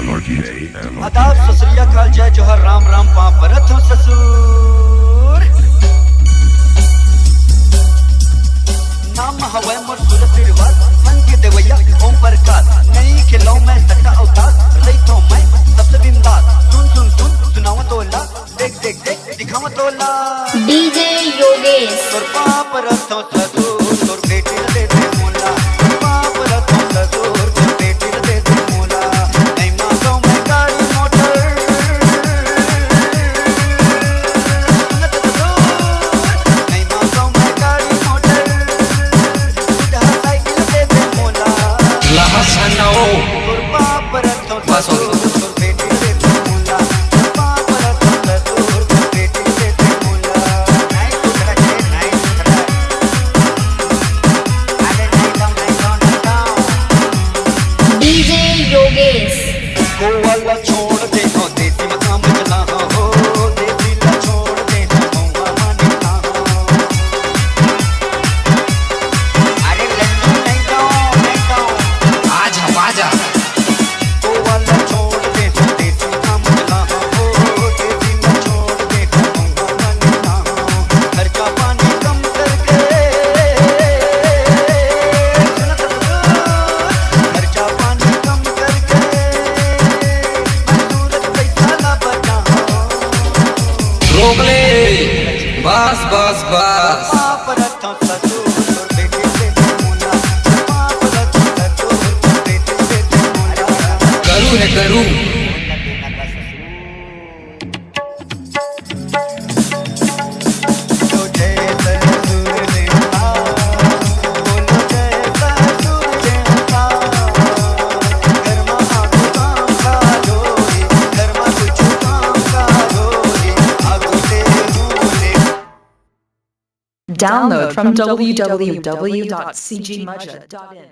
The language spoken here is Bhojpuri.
आदाब सत श्री अकाल जय जोहर राम राम पाप परत हो ससुर नाम हवै मोर सूरत रिवाज संग देवैया ओम प्रकाश नहीं खिलाऊं मैं सट्टा अवतार रही तो मैं सबसे बिंदास सुन सुन सुन सुनावा तोला देख देख देख दिखावा तोला डीजे योगेश तोर पाप रथ हो ससुर तोर बेटी दे दे मोला पाप रथ हो ससुर तोर बेटी दे दे मोला नहीं मांगो मैं गाड़ी मोटर नहीं मांगो मैं गाड़ी मोटर सीधा साइकिल दे दे मोला लहसनो तोर पाप रथ हो बस हो ससुर तोर बेटी दे दे मोला पाप रथ हो ससुर तोर बेटी दे दे मोला नहीं टुकड़ा के नहीं टुकड़ा अरे नहीं डाउन डीजे योगेश गोवाला छोड़ दे हो देसी मकाम चला हो देसी ला छोड़ दे हो मौका माने ना हो अरे लड्डू नहीं दो आजा बाजा गोवाला छोड़ दे हो देसी मकाम चला हो देसी ला छोड़ दे हो मौका माने ना हो खर्चा पानी कम करके खर्चा पानी कम करके सूरत पैसा ला बचा रोक ले बस बस बस पाप रथ हो ससुर तोर बेटी दे दे मोला पाप रथ हो ससुर तोर बेटी दे दे मोला करूँ है करूँ जो जय ससुर देवता बोलो जय ससुर देवता घर में आगो काम काजो घर में कुछ काम काजो आगो दे भूले Download from www.cgmudget.in.